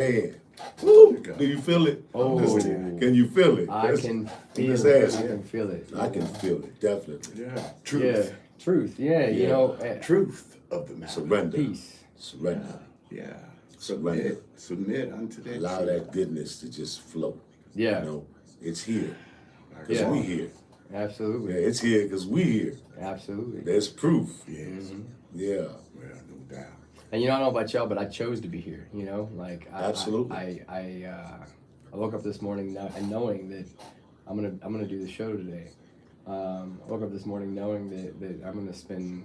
Man. Woo. Do you feel it? Oh. Can you feel it? I can feel Just it. ask. I can feel it. I can feel it, definitely. Yeah. Yeah, Truth. truth. Yeah, you know, Truth of the matter. Surrender. peace. Surrender. Yeah. Surrender. Submit unto that. Allow truth. that goodness to just flow. Yeah. You know, it's here. Because Yeah. we here. Yeah, Absolutely. it's here because we here. Absolutely. There's proof. Yes. Yeah. Well, no doubt. And you know, I don't know about y'all, but I chose to be here. You know, like Absolutely. I woke up this morning knowing that I'm gonna do the show today. I woke up this morning knowing that I'm gonna spend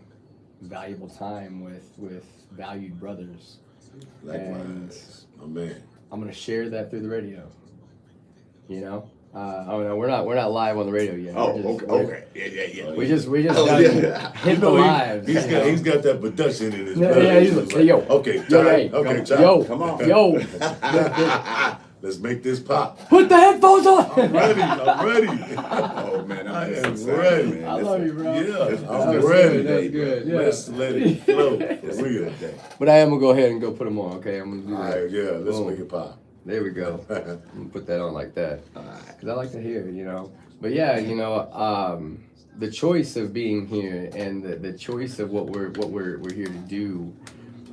valuable time with valued brothers. Likewise. My man. I'm gonna share that through the radio. You know. Oh no, we're not live on the radio yet. Oh, We're just- okay. Yeah. We just Oh, done yeah. hit the live. He's got that production in his Yeah, blood. yeah, he's like, hey, yo. Okay, Yo, time. hey, Okay, time. yo, Come on. yo, Let's make this pop. put the headphones on. I'm ready. I'm ready. Oh man, I I'm am excited, ready. man. I love you, bro. Yeah, That's I'm That's ready. good, that's good. Yeah. Let's let it flow. For real. But I am gonna go ahead and go put them on. Okay, I'm gonna do All that. right, yeah, let's Boom. make it pop. There we go. I'm gonna put that on like that because I like to hear, you know. But yeah, you know, the choice of being here and the choice of what we're here to do,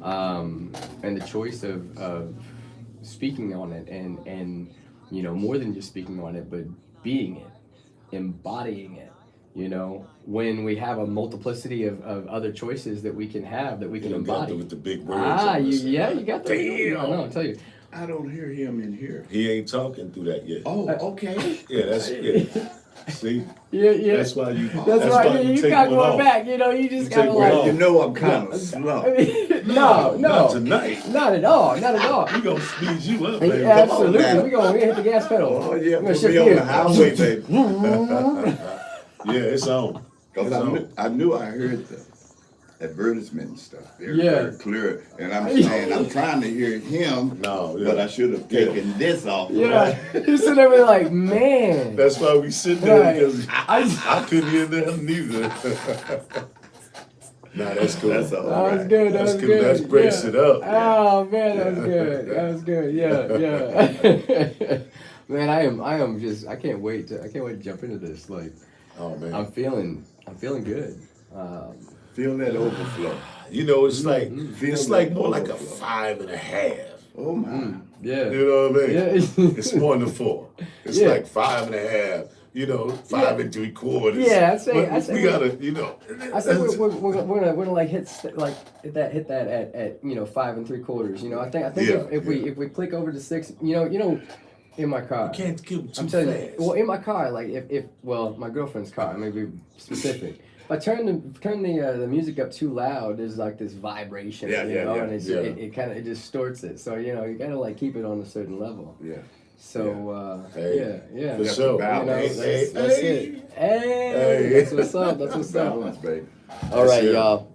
and the choice of speaking on it and you know, more than just speaking on it, but being it, embodying it. You know, when we have a multiplicity of other choices that we can have, that we can You got embody. with the big words. Ah, on you, this. yeah, you got that. Damn. I know, I tell you. I don't hear him in here. He ain't talking through that yet. Oh, okay. Yeah, that's it. See, Yeah. that's why you. That's right. why You take got one going off. back. You know, you just You gotta take one like. off. You know I'm kind of slow. I mean, no, Not tonight. not at all, not at all. We gonna speed you up, baby. Yeah, Come on absolutely. now. We gonna hit the gas pedal. Oh yeah, We're gonna put shift me on gears. the highway, baby. Yeah, it's on. Because It's on. I knew I heard the advertisement and stuff. They're Yeah. very clear. And I'm saying, I'm trying to hear him, No, yeah. but I should have taken this off. Yeah, you sit there and like, man. That's why we sit there Right. because I- I couldn't hear them neither. Nah, that's cool. That's all That was right. good. That That's was cool. good. Let's brace yeah. it up. Oh man, that was good. That was good. Yeah. Man, I am just. I can't wait to jump into this. Like, Oh man. I'm feeling good. Feel that overflow. You know, it's like Feel it's like that more like a overflow. 5.5. Oh my. Yeah. You know what I mean? Yeah. It's more than 4. It's Yeah. like 5.5. You know, 5 3/4. Yeah, I'd say- But I'd say we we- gotta, you know. I said we're gonna like hit that at you know 5 3/4. You know, I think Yeah, if we click over to 6, you know, in my car. You can't kill too I'm telling fast. you, well, in my car, like if my girlfriend's car, I may be specific. If I turn the music up too loud, there's like this vibration, Yeah, you yeah, know, yeah, and yeah. it kind of distorts it. So you know, you gotta like keep it on a certain level. Yeah. So Hey, yeah. for That's sure. the You know, balance. that's it. Hey, that's what's up. That's what's up. Balance, baby. All right, it. y'all.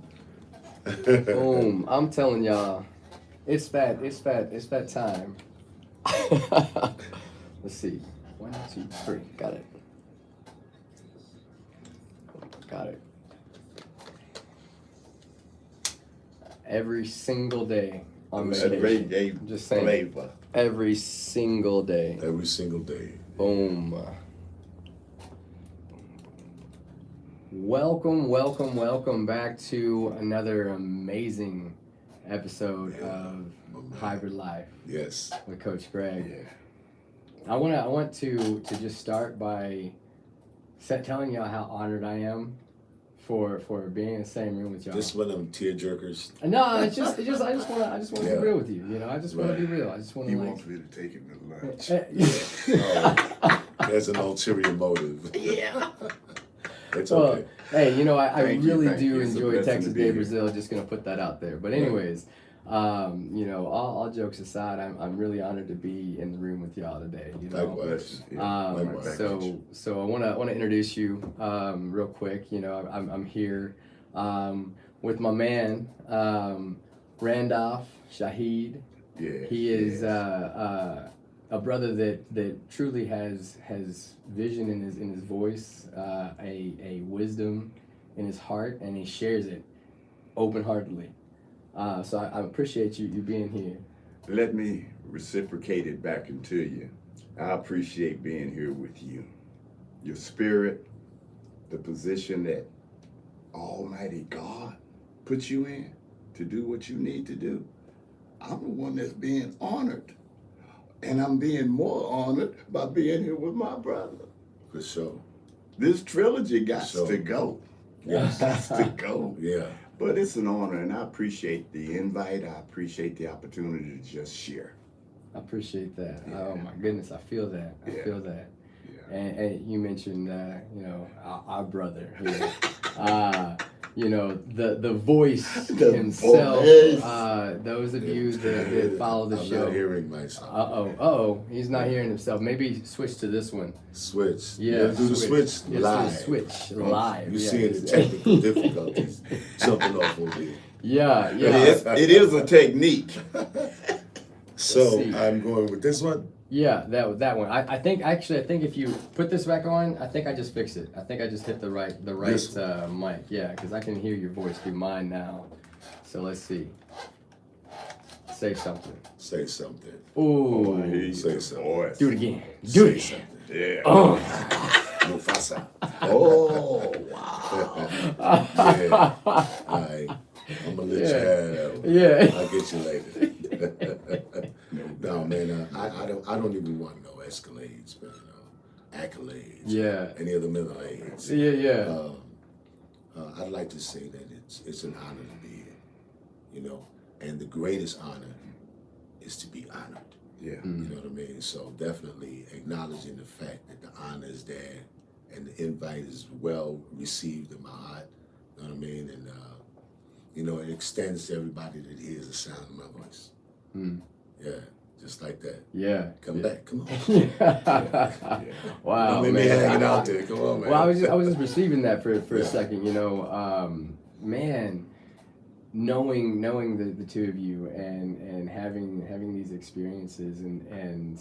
Boom! I'm telling y'all, it's that time. Let's see. 1, 2, 3. Got it. Got it. Every single day on That vacation. reggae Just saying. flavor. Every single day. Every single day. Boom. Welcome back to another amazing episode of Hybrid Life Yes. with Coach Greg. Yeah. I want to just start by telling y'all how honored I am for being in the same room with y'all. Just one of them tear jerkers. No, it's just I just want to Yeah. be real with you. You know, I just want Right. to be real. I just want He to wants like. me to take him to lunch. Oh, there's an ulterior motive. Yeah. It's Well, okay. hey, you know, I Thank you, really thank do you. It's a enjoy blessing Texas to be Day here. Brazil. Just gonna put that out there. But anyways, you know, all jokes aside, I'm really honored to be in the room with y'all today. You know, Likewise. Likewise. so I wanna introduce you real quick. You know, I'm here with my man Randolph Shaheed. Yeah. He is yes. a brother that truly has vision in his voice, a wisdom in his heart, and he shares it open heartedly. So I appreciate you being here. Let me reciprocated back into you. I appreciate being here with you. Your spirit, the position that Almighty God put you in to do what you need to do. I'm the one that's being honored. And I'm being more honored by being here with my brother. For sure. This trilogy got Sure. to go. Yes. Got to go. Yeah. But it's an honor, and I appreciate the invite. I appreciate the opportunity to just share. I appreciate that. Yeah. Oh my goodness, I feel that. I Yeah. feel that. Yeah. And you mentioned, our brother here. The voice The himself. voice. Those of you that follow the I'm show. not hearing myself. He's not hearing himself. Maybe switch to this one. Switch. Yeah, Let's do the switch Yes, live. switch live. You yeah. seeing the technical difficulties jumping off over here. Yeah, It yeah. is, it is a technique. So see. I'm going with this one. Yeah, that one. I think if you put this back on, I think I just fixed it. I think I just hit the right This mic. Yeah, because I can hear your voice through mine now. So let's see. Say something. Say something. Ooh. I hear you, Say the something. voice. Do it again. Do Say it again. something. Yeah. Oh. Mufasa. Oh, wow. Yeah. All right. I'm gonna let you have that one. Yeah. I'll get you later. No, man. I don't even want no escalades, but accolades. Yeah. Any of the middle aids. Yeah. I'd like to say that it's an honor to be here, and the greatest honor is to be honored. Yeah. You know what I mean? So definitely acknowledging the fact that the honor is there and the invite is well received in my heart. You know what I mean? And it extends to everybody that hears the sound of my voice. Mm. Yeah, just like that. Yeah. Come back, come on. Yeah. Wow. Don't leave me man. hanging out there. Come on, man. Well, I was just receiving that for a Yeah. second, man, knowing the two of you and having these experiences and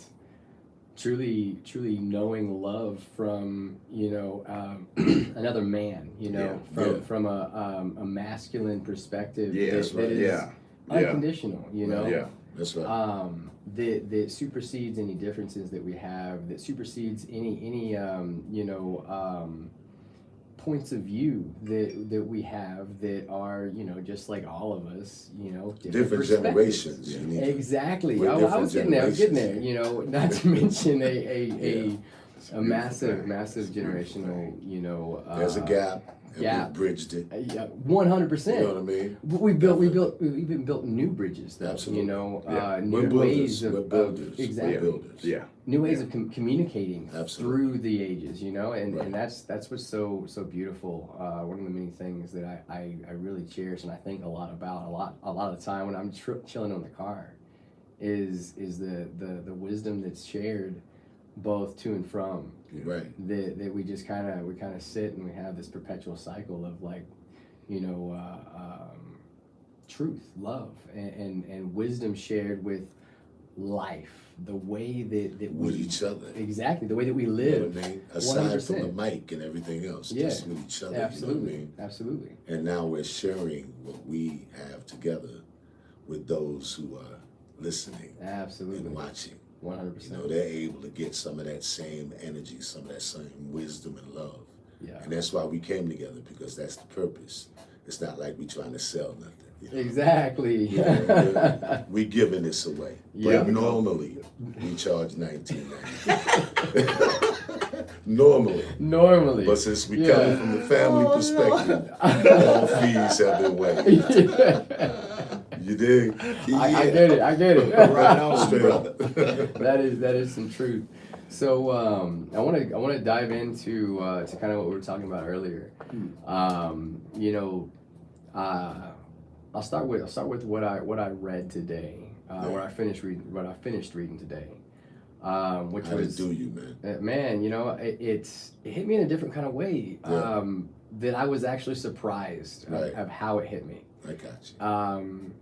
truly knowing love from another man, Yeah. from a masculine perspective. Yeah, that's that right. is Yeah. unconditional, Yeah. That's right. that supersedes any differences that we have, that supersedes any points of view that we have that are just like all of us, Different perspectives. generations. You need to- Exactly. We're I different was getting there. generations. Not to mention a beautiful massive thing. massive It's a beautiful generational. There's a gap, and gap. we bridged it. Yeah, You know 100%. what I mean? But we've even built new bridges, though. Absolutely. Yeah. New We're ways builders. of We're builders. exactly. We're builders. Yeah. New ways of communicating Absolutely. through the ages, and Right. that's what's so beautiful. One of the many things that I really cherish and I think a lot about a lot of the time when I'm chilling in the car is the wisdom that's shared both to and from. Right. That we just kind of sit and we have this perpetual cycle of truth, love, and wisdom shared with life, the way that we With each other. exactly the way that we You know live. what I mean? Aside from the 100%. mic and everything else, Yeah. just with each other. Absolutely, You know what I mean? absolutely. And now we're sharing what we have together with those who are listening Absolutely, and watching. 100%. They're able to get some of that same energy, some of that same wisdom and love. Yeah, And that's why we came together, because that's the purpose. It's not like we're trying to sell nothing. exactly. We giving this away. Yeah. But normally we charge $19.99. Normally. But since we Yeah. coming from the family perspective, all fees have been waived. You dig? I get it. Right on, Straight brother. up. that is some truth. So I want to dive into to kind of what we were talking about earlier. I'll start with what I read today. What I finished reading today. Which How was to do you, man? man, it hit me in a different kind of way. Yeah. That I was actually surprised Right. of how it hit me. I got you.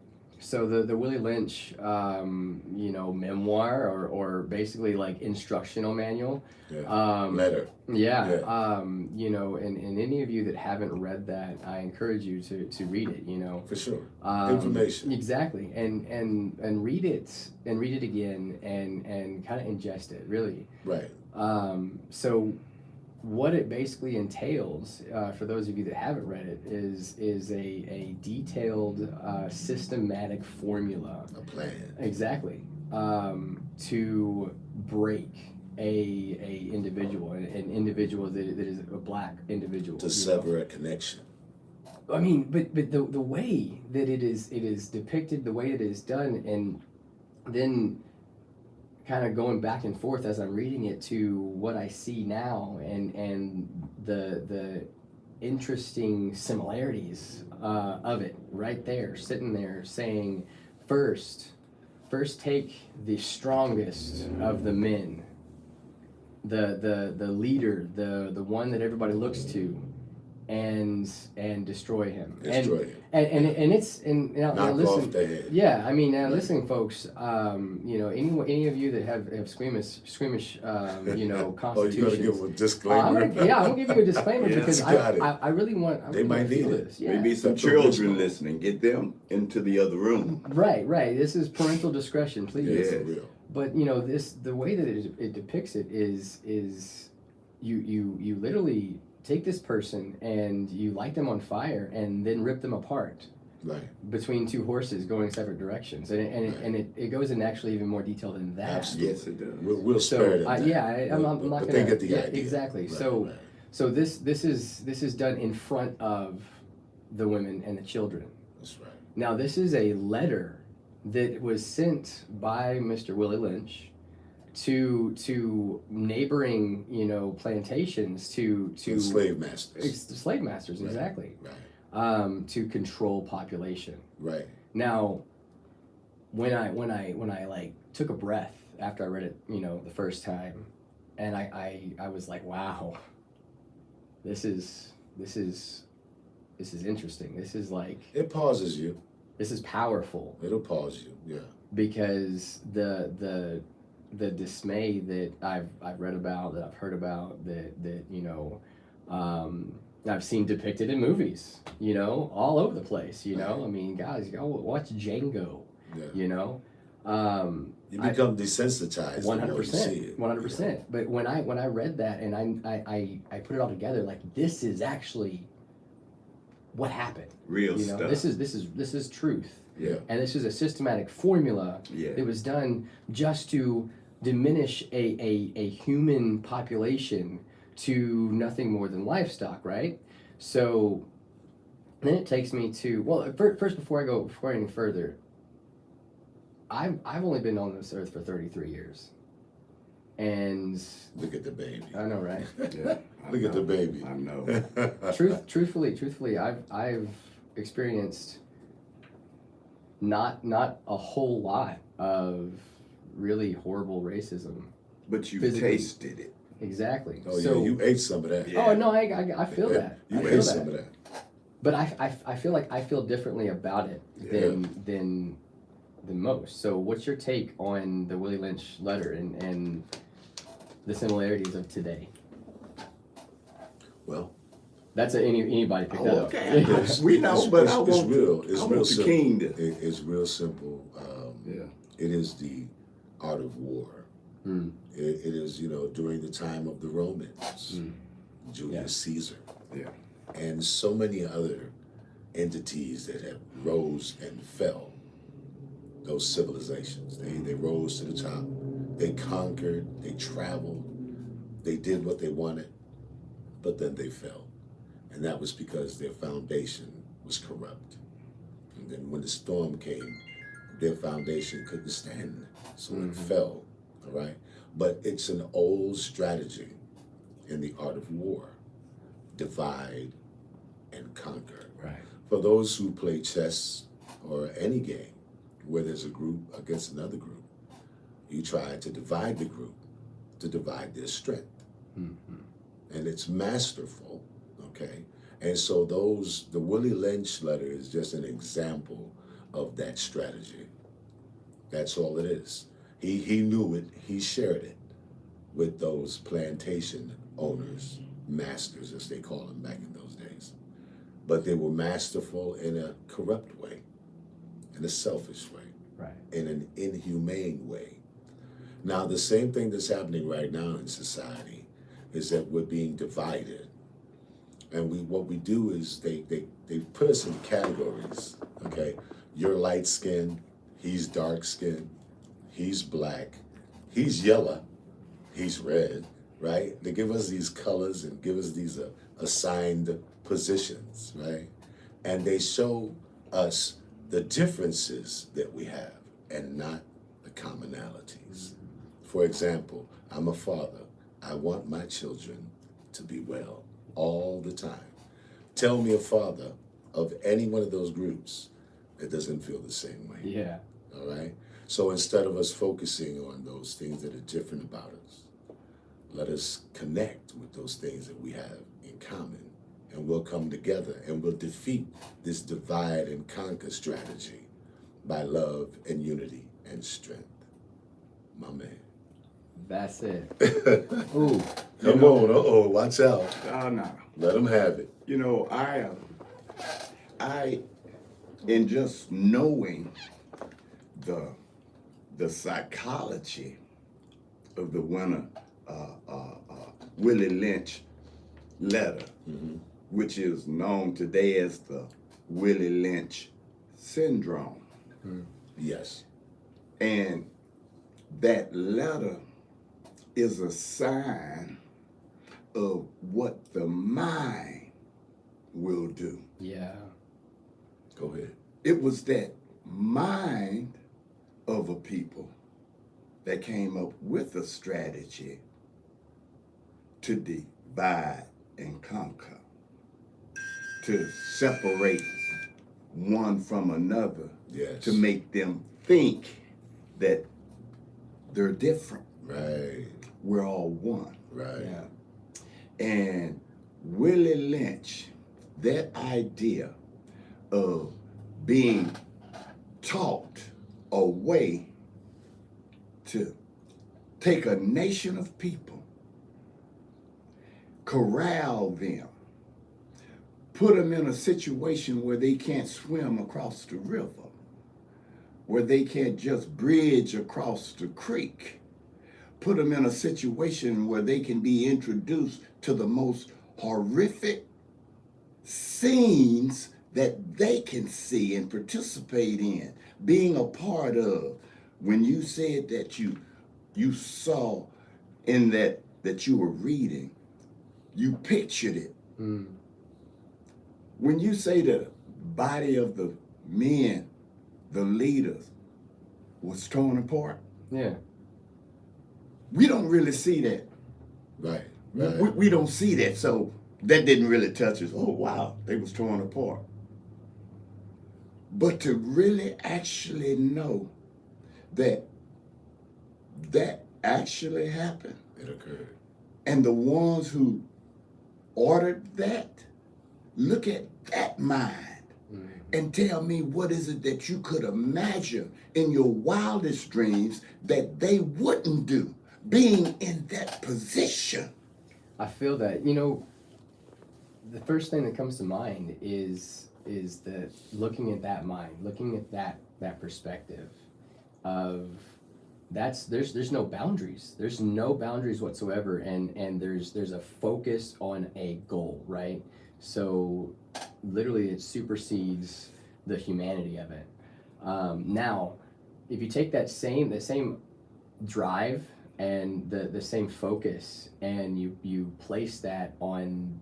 So the Willie Lynch, you know, memoir or basically like instructional manual. Yeah. Letter. Yeah. Yeah. You know, and any of you that haven't read that, I encourage you to read it. You know. For sure. Information. Exactly, and read it again and kind of ingest it really. Right. So what it basically entails, for those of you that haven't read it, is a detailed, systematic formula. A plan. Exactly. To break a individual, an individual that is a black individual. To sever a connection. I mean, but the way that it is depicted, the way it is done, and then kind of going back and forth as I'm reading it to what I see now, and the interesting similarities of it right there, sitting there saying, first take the strongest of the men, the leader, the one that everybody looks to, and destroy him. Destroy him. And it's now Knock listen. off the head. Yeah, I mean, now listen, folks. You know, any of you that have squeamish, you know, Oh, you gotta give constitutions. them a disclaimer. I'm gonna give you a disclaimer Yes, because got it. I really want. I They really might want to feel need it. this. Yeah. Maybe some That's original. children listening. Get them into the other room. Right. This is parental discretion, please. Yeah, Yeah. for real. But you know, the way that it depicts it is you literally take this person and you light them on fire and then rip them apart Right. between two horses going separate directions, and it goes in actually even more detail than that. Absolutely. Yes, it does. We'll spare them. that. I'm not But gonna. they get the yeah, idea. exactly. Right, So right. so this is done in front of the women and the children. That's right. Now this is a letter that was sent by Mr. Willie Lynch to neighboring, you know, plantations to To slave masters. slave masters, Right. exactly, Right. to control population. Right. Now, when I like took a breath after I read it, you know, the first time, and I was like, wow, this is interesting. This is like, It pauses you. this is powerful, It'll pause you. Yeah. because the dismay that I've read about, that I've heard about, that you know, I've seen depicted in movies, you know, all over the place, you know. I mean, guys, go watch Django, Yeah. you know. You become desensitized. the more you see it. 100%. But when I read that and I put it all together, like, this is actually what happened. Real You know, stuff. this is truth. Yeah. And this is a systematic formula Yeah. that was done just to diminish a human population to nothing more than livestock, right? So then it takes me to, well, first before I go any further, I've only been on this earth for 33 years, and Look at the baby. I know, right? Yeah, I Look at the know. baby. I know. Truthfully, I've experienced not a whole lot of really horrible racism. But you Physically. tasted it. Exactly. Oh So, yeah, you ate some of that. Yeah. oh no, I feel that. You I feel ate that. some of that. But I feel like I feel differently about it than most. So what's your take on the Willie Lynch letter and the similarities of today? Well, That's anybody pick that Oh, up. okay. it's- We know, it's- but it's- I it's want real. the, It's I real want the simple. king to. It's real simple. Yeah. It is the art of war. Mm. It is, you know, during the time of the Romans, Mm. Julius Caesar, Yeah. and so many other entities that have rose and fell. Those civilizations, they rose to the top. They conquered. They traveled. They did what they wanted, but then they fell, and that was because their foundation was corrupt. And then when the storm came, their foundation couldn't stand, so it fell. All right, but it's an old strategy in the art of war: divide and conquer. Right. For those who play chess or any game where there's a group against another group, you try to divide the group to divide their strength. And it's masterful, okay? And so the Willie Lynch letter is just an example of that strategy. That's all it is. He knew it, he shared it with those plantation owners, masters as they call them back in those days. But they were masterful in a corrupt way, in a selfish way, Right. in an inhumane way. Now, the same thing that's happening right now in society is that we're being divided. And what we do is they put us in categories, okay? You're light skinned, he's dark skinned, he's black, he's yellow, he's red, right? They give us these colors and give us these assigned positions, right? And they show us the differences that we have and not the commonalities. For example, I'm a father. I want my children to be well all the time. Tell me a father of any one of those groups that doesn't feel the same way. Yeah. All right? So instead of us focusing on those things that are different about us, let us connect with those things that we have in common, and we'll come together and we'll defeat this divide and conquer strategy by love and unity and strength. My man. That's it. Ooh, You come know- on, watch out. Oh, no. Let them have it. You know, in just knowing the psychology of the winner, Willie Lynch letter, which is known today as the Willie Lynch syndrome. Yes. And that letter is a sign of what the mind will do. Yeah. Go ahead. It was that mind of a people that came up with a strategy to divide and conquer, to separate one from another, Yes. to make them think that they're different. Right. We're all one. Right. Yeah. And Willie Lynch, that idea of being taught a way to take a nation of people, corral them, put them in a situation where they can't swim across the river, where they can't just bridge across the creek, put them in a situation where they can be introduced to the most horrific scenes that they can see and participate in, being a part of. When you said that you saw in that you were reading, you pictured it. Mm. When you say the body of the men, the leaders, was torn apart, Yeah. we don't really see that. Right. Right. We don't see that, so that didn't really touch us. Oh, wow, they was torn apart. But to really actually know that that actually happened, It occurred. and the ones who ordered that, look at that mind and tell me what is it that you could imagine in your wildest dreams that they wouldn't do, being in that position. I feel that, the first thing that comes to mind is that looking at that mind, looking at that perspective of there's no boundaries. There's no boundaries whatsoever, and there's a focus on a goal, right? So literally it supersedes the humanity of it. Now, if you take that same drive and the same focus and you place that on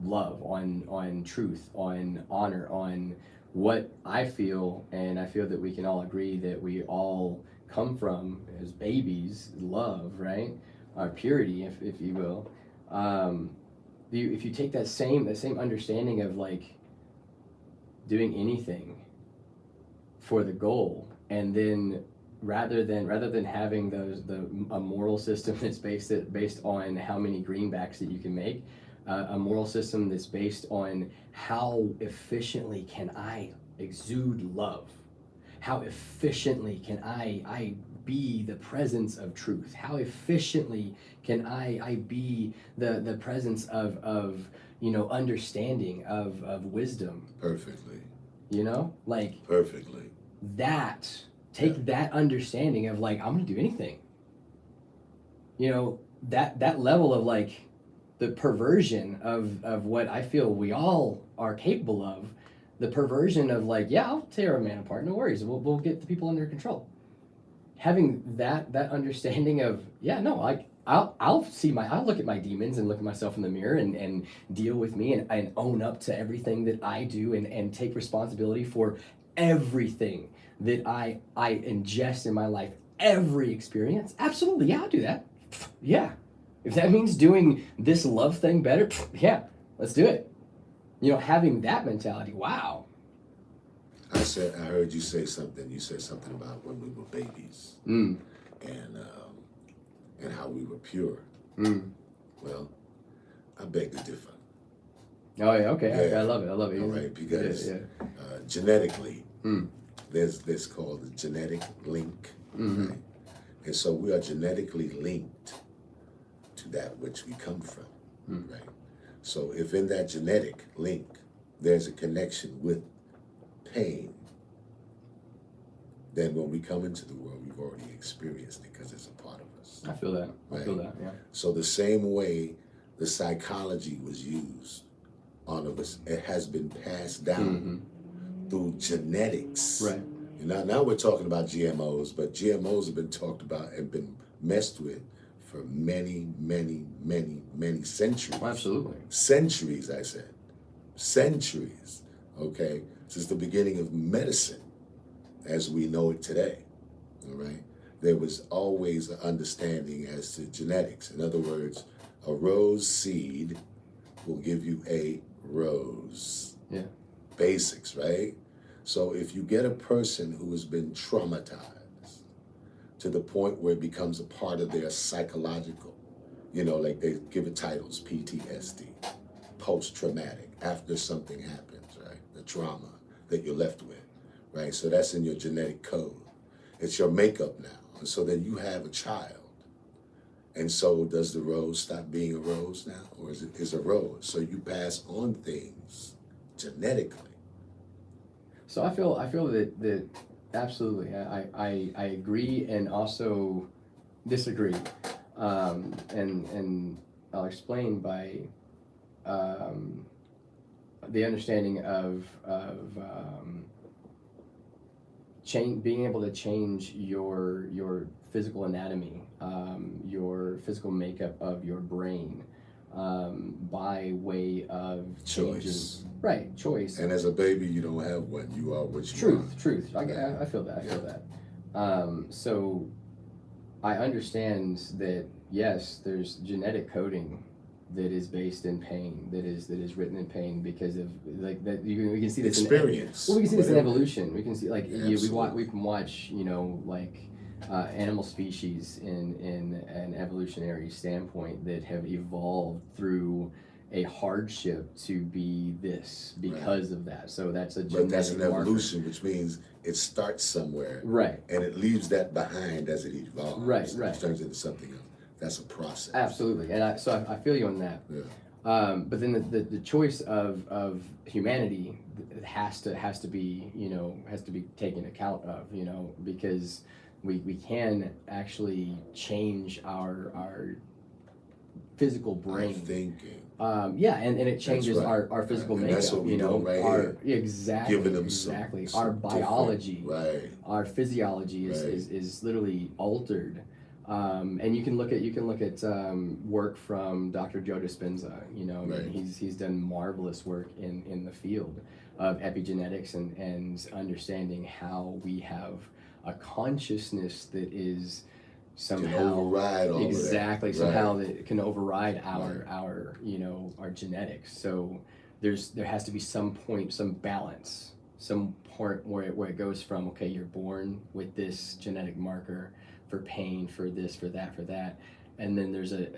love, on truth, on honor, on what I feel, and I feel that we can all agree that we all come from as babies, love, right? Our purity, if you will. If you take that same understanding of like doing anything for the goal, and then rather than having a moral system that's based on how many greenbacks that you can make, a moral system that's based on how efficiently can I exude love, how efficiently can I be the presence of truth? How efficiently can I be the presence of understanding, of wisdom, Perfectly. like Perfectly. that. Take that understanding of like, I'm gonna do anything. That level of like the perversion of what I feel we all are capable of, the perversion of like, yeah, I'll tear a man apart, no worries, we'll get the people under control. Having that understanding of, yeah, no, like I'll look at my demons and look at myself in the mirror and deal with me and own up to everything that I do and take responsibility for everything that I ingest in my life, every experience. Absolutely, yeah, I'll do that. Yeah. If that means doing this love thing better, yeah, let's do it. Having that mentality, wow. I heard you say something. You said something about when we were babies Mm. and how we were pure. Mm. Well, I beg to differ. Oh yeah, okay. Yeah. I love it. All right, because yeah. Genetically, Mm. there's called the genetic link, Mm-hmm. right? And so we are genetically linked to that which we come from, right? So if in that genetic link there's a connection with pain, then when we come into the world, we've already experienced it because it's a part of us. I feel that. I feel that. Yeah. So the same way the psychology was used on us, it has been passed down through genetics. Right. And now we're talking about GMOs, but GMOs have been talked about and been messed with for many, many, many, many centuries. Absolutely. Centuries, I said. Centuries, okay? Since the beginning of medicine as we know it today, all right? There was always an understanding as to genetics. In other words, a rose seed will give you a rose. Yeah. Basics, right? So if you get a person who has been traumatized to the point where it becomes a part of their psychological, like they give it titles, PTSD, post-traumatic, after something happens, right? The trauma that you're left with, right? So that's in your genetic code. It's your makeup now. And so then you have a child. And so does the rose stop being a rose now? Or is a rose? So you pass on things genetically. So I feel that absolutely I agree and also disagree, and I'll explain by the understanding of being able to change your physical anatomy, your physical makeup of your brain, by way of changes. Choice. Right, choice. And as a baby, you don't have one. You are what you Truth. I feel that. I Yeah. feel that. So I understand that yes, there's genetic coding that is based in pain, that is written in pain because of like that. We can see this experience. we can see this in Whatever. evolution. We can see like we Absolutely. can watch animal species in an evolutionary standpoint that have evolved through a hardship to be this because of that. So that's a genetic But that's an marker. evolution, which means it starts somewhere. Right. And it leaves that behind as it evolves. Right. It turns into something else. That's a process. Absolutely, and I feel you on that. Yeah. But then the choice of humanity has to be taken account of, because we can actually change our physical brain. Our thinking. And it changes right. our physical And makeup. that's what we're doing right our here. exactly Giving them exactly some our different- biology, Right. our physiology Right. is literally altered. And you can look at work from Dr. Joe Dispenza. Right. He's done marvelous work in the field of epigenetics and understanding how we have a consciousness that is somehow Can override all exactly of that. somehow Right. that can override our genetics. So there has to be some balance, some point where it goes from, okay, you're born with this genetic marker for pain, for this, for that, and then there's a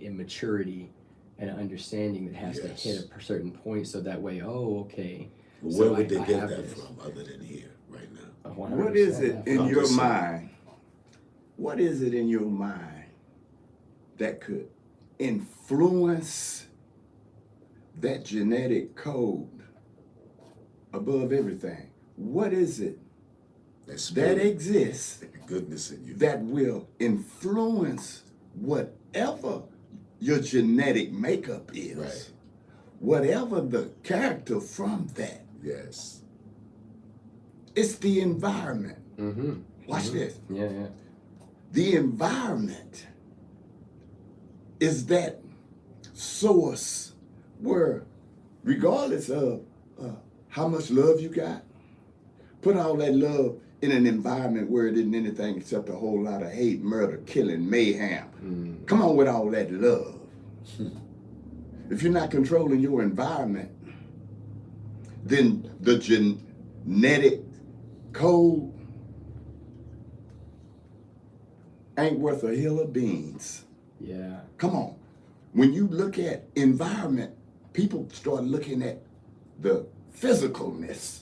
immaturity and an understanding that has to Yes. hit a certain point, so that way, okay. But So where would they I get have that this. from other than here, right What is it in I'm your just saying. mind? What is it in your mind that could influence that genetic code above everything? What is it That's that exists goodness in you. that will influence whatever your genetic makeup is? Right. Whatever the character from that. Yes. It's the environment. Mm-hmm. Watch this. Yeah, yeah. The environment is that source where, regardless of how much love you got, put all that love in an environment where it isn't anything except a whole lot of hate, murder, killing, mayhem. Come on with all that love. If you're not controlling your environment, then the genetic code ain't worth a hill of beans. Yeah. Come on. When you look at environment, people start looking at the physicalness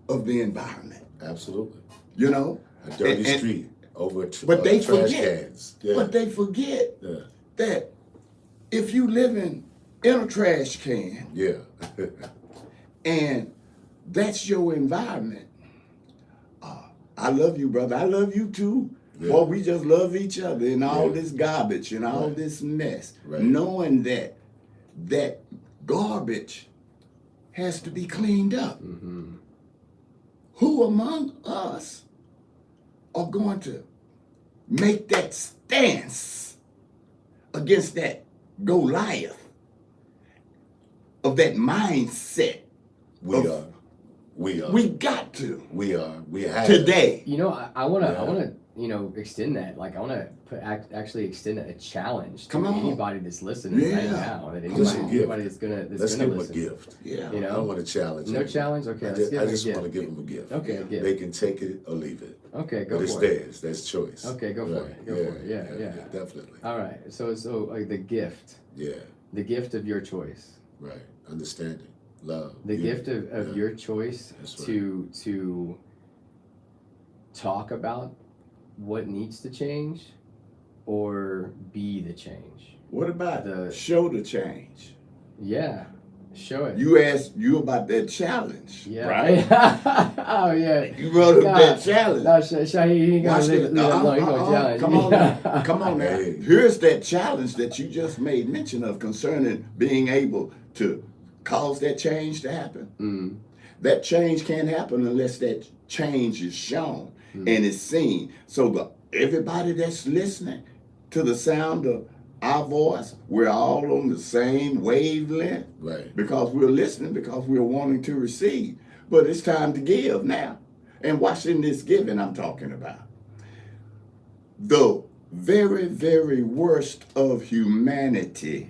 of the environment. Absolutely. You know? A dirty And- street over But they trash forget. cans. Yeah. But they forget yeah. that if you living in a trash can Yeah. and that's your environment, I love you, brother. I love you too. Yeah. Boy, we just love each other and all Yeah. this garbage and all Right. this mess. Right. Knowing that that garbage has to be cleaned up. Mm-hmm. Who among us are going to make that stance against that Goliath of that mindset? We are. We are. We got to We are. We have. today. You know, I wanna Yeah. you know, extend that. Like I wanna actually extend a challenge to Come on. anybody that's listening right Yeah. now. That Listen, anybody that's gonna Let's gonna give them a listen. gift. Yeah. You I know? don't want to challenge No them. challenge. Okay, I let's just, give I them a just gift. want to give them a gift. Okay, a gift. They can take it or leave it. Okay, go But it's for it. theirs. That's choice. Okay, go for Right. it. Go for it. Yeah, yeah. Definitely. All right. So like the gift of your choice. Right. Understanding. Love. The unity. gift of Yeah. your choice That's right. to talk about what needs to change or be the change. What about The- show the change? Yeah. Show it. You asked you about that challenge, Yeah. right? Oh yeah. You wrote up God. that challenge. No, Shahi, he ain't gonna Watch leave this. it alone. He gonna challenge. Come on, Yeah. now. Come on now. Hey. Here's that challenge that you just made mention of concerning being able to cause that change to happen. Mm. That change can't happen unless that change is shown and is seen. So everybody that's listening to the sound of our voice, we're all on the same wavelength Right. because we're listening, because we're wanting to receive. But it's time to give now. And watch in this giving I'm talking about. The very, very worst of humanity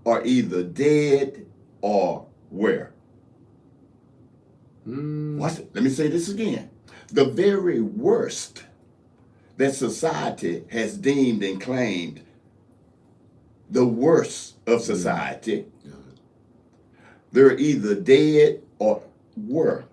are either dead or where? Watch it. Let me say this again. The very worst that society has deemed and claimed the worst of society, Yeah. they're either dead or were.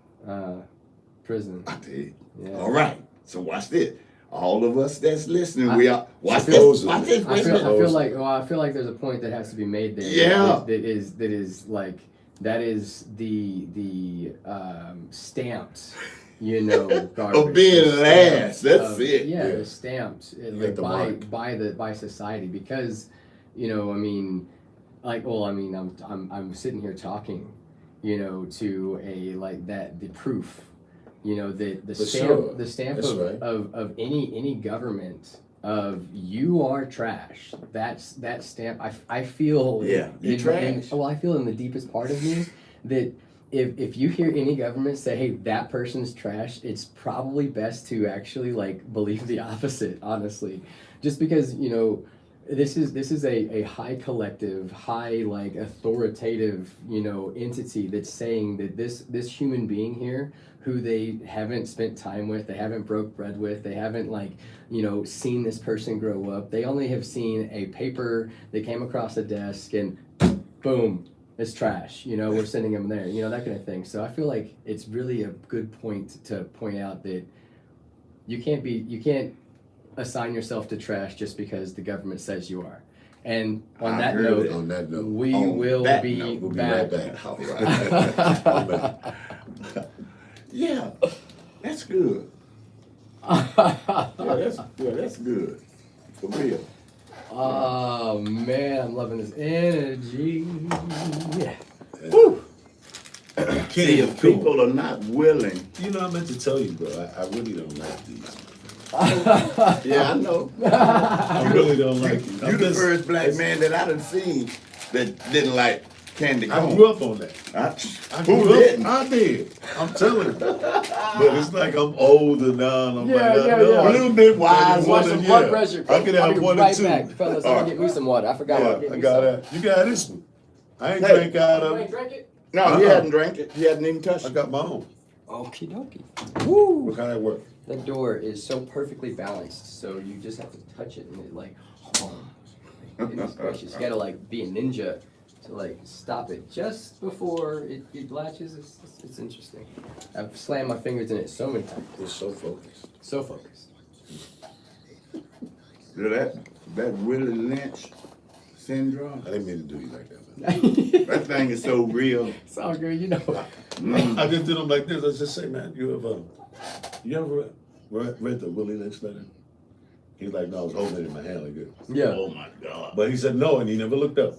Prison. I did. Yeah. All right. So watch this. All of us that's listening, I- we are. Watch this. Supposedly. Watch this. I Wait a feel minute. I feel like there's a point that has to be made there. Yeah. That is like that is the stamped, you know, garbage. Of being The last. stamped That's of- it. Yeah, Yeah. the stamped got the mark. by society because, you know, I mean, like, well, I mean, I'm sitting here talking, you know, to a like that the proof. You know, the For stamp sure. the stamp That's of, right. of any government of you are trash. That's that stamp. I feel Yeah, you trash. well, I feel in the deepest part of me that if you hear any government say, hey, that person's trash, it's probably best to actually like believe the opposite, honestly. Just because, you know, this is a high collective, high like authoritative, you know, entity that's saying that this human being here who they haven't spent time with, they haven't broke bread with, they haven't like, you know, seen this person grow up. They only have seen a paper that came across a desk and boom, it's trash. You know, we're sending them there. You know, that kind of thing. So I feel like it's really a good point to point out that you can't assign yourself to trash just because the government says you are. And on that note, we will be we'll be back. right back. All right. Yeah, that's good. That's good. For real. Oh man, I'm loving this energy. Yeah. Woo! See, if people are not willing. You know, I meant to tell you, bro. I really don't like these. Yeah, I know. I really don't like these. You the first black man that I done seen that didn't like candy I corn. grew up on that. I Who who didn't? I did. I'm telling you. But it's like I'm older now, and I'm Yeah, like, yeah, no, yeah. a little bit wise. Watch some blood pressure. I could I'll have be one or right two. back, fellas. I'm gonna get me some water. I forgot what Yeah, I got that. You got this one. I ain't Hey. drank out You of ain't it. drink it? No, he hadn't drank it. He hadn't even touched I it. got my own. Okie dokie. Woo! What kind of work? That door is so perfectly balanced, so you just have to touch it and it like, goodness gracious. You gotta like be a ninja to like stop it just before it latches. It's interesting. I've slammed my fingers in it so many times. It's so focused. So focused. That Willie Lynch syndrome. I didn't mean to do you like that, man. That thing is so real. It's all good, you know. Mm. I just did them like this. I just say, man, you ever read the Willie Lynch letter? He's like, no, I was holding it in my hand like this. Yeah. Oh my God. But he said no, and he never looked up.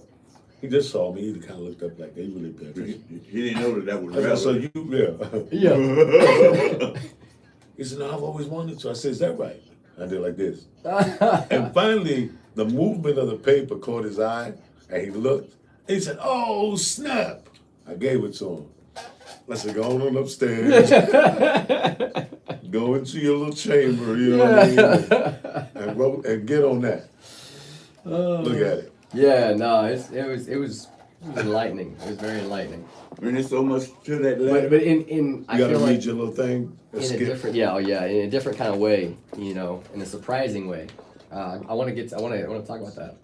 He just saw me. He kind of looked up like they really paid attention. He didn't know that was I said, relevant. so yeah. Yeah. He said, no, I've always wanted to. I said, is that right? I did like this. And finally, the movement of the paper caught his eye, and he looked. And he said, oh, snap. I gave it to him. I said, go on upstairs. Go into your little chamber, you know what I mean? And get on that. Look at it. Yeah, no, it was enlightening. It was very enlightening. I mean, there's so much to that letter. But in I You gotta feel read like your little thing. in a Skip. different in a different kind of way, you know, in a surprising way. I want to talk about that.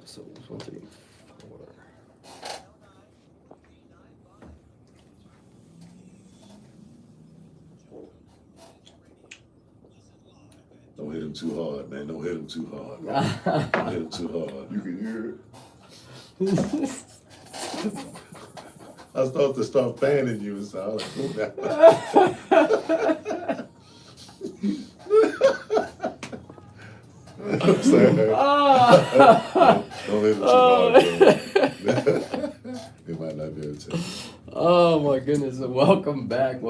So 1, 3, 4. Don't hit him too hard, man. Don't hit him too hard. Man. Don't hit him too hard. You can hear it. I started to start fanning you, so I was like, move that. I'm sorry. Don't hit him too hard, bro. It might not be able to. Oh my goodness! Welcome back.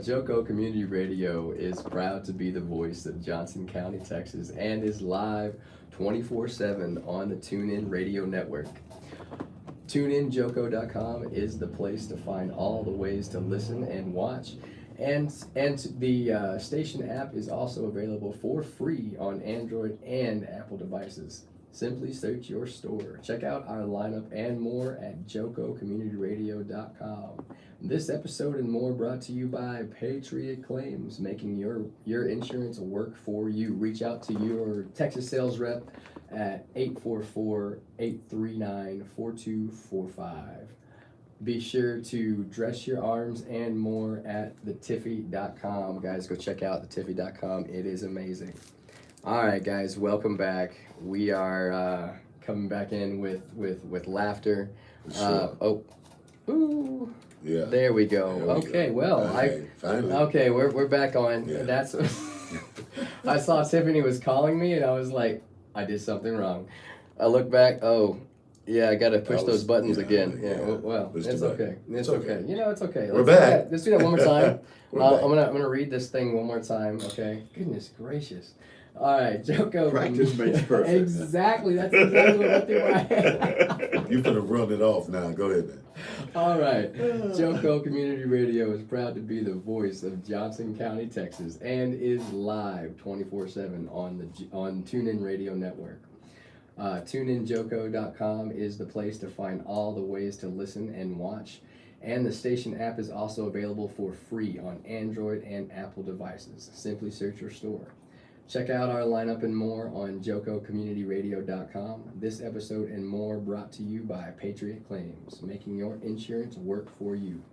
Joko Community Radio is proud to be the voice of Johnson County, Texas, and is live 24/7 on the TuneIn Radio Network. TuneInJoko.com is the place to find all the ways to listen and watch. And the station app is also available for free on Android and Apple devices. Simply search your store. Check out our lineup and more at JokoCommunityRadio.com. This episode and more brought to you by Patriot Claims, making your insurance work for you. Reach out to your Texas sales rep at 844-839-4245. Be sure to dress your arms and more at thetiffy.com. Guys, go check out thetiffy.com. It is amazing. All right, guys, welcome back. We are coming back in with laughter. Sure. Ooh. Yeah. There we go. There we Okay, go. well, Finally. okay, we're back on. Yeah. That's I saw Tiffany was calling me, and I was like, I did something wrong. I look back. Oh, yeah, I got to push those buttons again. Yeah. Well, Push it's the okay. button. It's It's okay. okay. You know, it's okay. We're Let's do back. that. Let's do that one more time. We're back. I'm gonna read this thing one more time. Okay. Goodness gracious. All right, Joko. Practice makes perfect. Exactly. That's exactly what went through my head. You finna run it off now. Go ahead, man. All right. Joko Community Radio is proud to be the voice of Johnson County, Texas, and is live 24/7 on TuneIn Radio Network. TuneInJoko.com is the place to find all the ways to listen and watch, and the station app is also available for free on Android and Apple devices. Simply search your store. Check out our lineup and more on jococommunityradio.com. This episode and more brought to you by Patriot Claims, making your insurance work for you.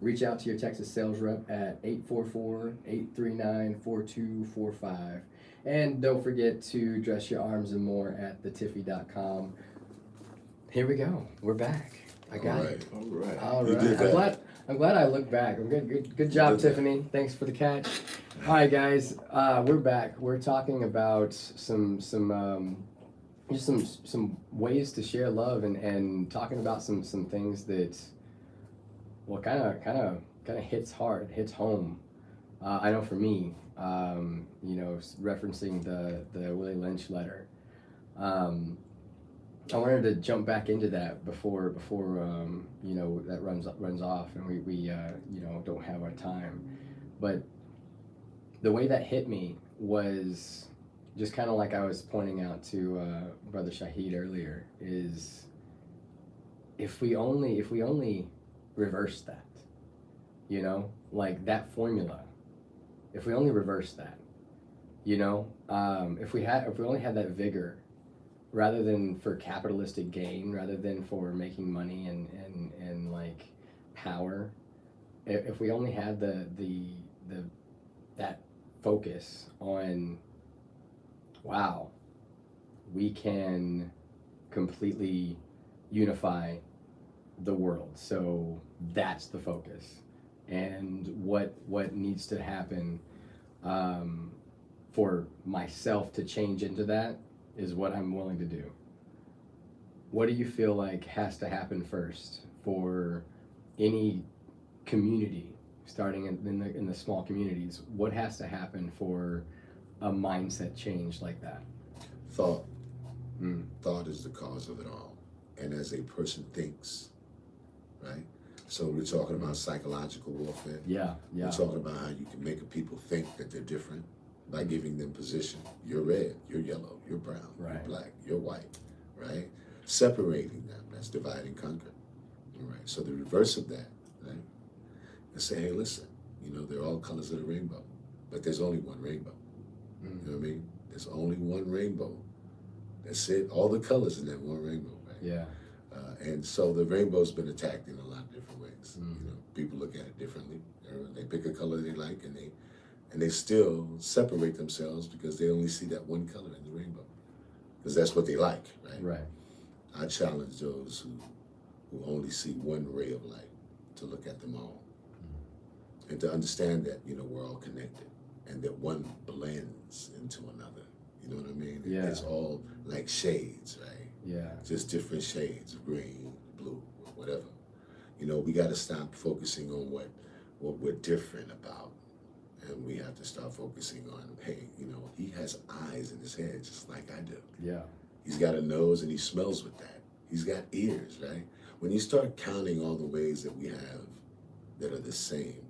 Reach out to your Texas sales rep at 844-839-4245. And don't forget to dress your arms and more at thetiffy.com. Here we go. We're back. I got it. All right. All You right. did that. I'm glad I looked back. Good job, did that. Tiffany. Thanks for the catch. All right, guys. We're back. We're talking about some ways to share love and talking about some things that, well, kind of hits hard, hits home. I know for me, referencing the Willie Lynch letter. I wanted to jump back into that before that runs off and we don't have our time. But the way that hit me was just kind of like I was pointing out to Brother Shahid earlier, is if we only reverse that, like that formula, if we only reverse that, if we only had that vigor, rather than for capitalistic gain, rather than for making money and like power, if we only had that focus on, wow, we can completely unify the world. So that's the focus. And what needs to happen for myself to change into that is what I'm willing to do. What do you feel like has to happen first for any community, starting in the small communities? What has to happen for a mindset change like that? Thought. Thought is the cause of it all. And as a person thinks, right? So we're talking about psychological warfare. Yeah. We're talking about how you can make people think that they're different by giving them position. You're red, you're yellow, you're brown, Right. you're black, you're white, right? Separating them, that's divide and conquer, all right? So the reverse of that, right? And say, hey, listen, they're all colors of the rainbow, but there's only one rainbow. You know what I mean? There's only one rainbow. That's it, all the colors in that one rainbow, right? Yeah. And so the rainbow's been attacked in a lot of different ways. People look at it differently. They pick a color they like, and they still separate themselves because they only see that one color in the rainbow, because that's what they like, right? Right. I challenge those who only see one ray of light to look at them all, and to understand that we're all connected, and that one blends into another. You know what I mean? Yeah. It's all like shades, right? Yeah. Just different shades of green, blue, or whatever. We got to stop focusing on what we're different about. And we have to start focusing on, hey, he has eyes in his head just like I do. Yeah. He's got a nose and he smells with that. He's got ears, right? When you start counting all the ways that we have that are the same,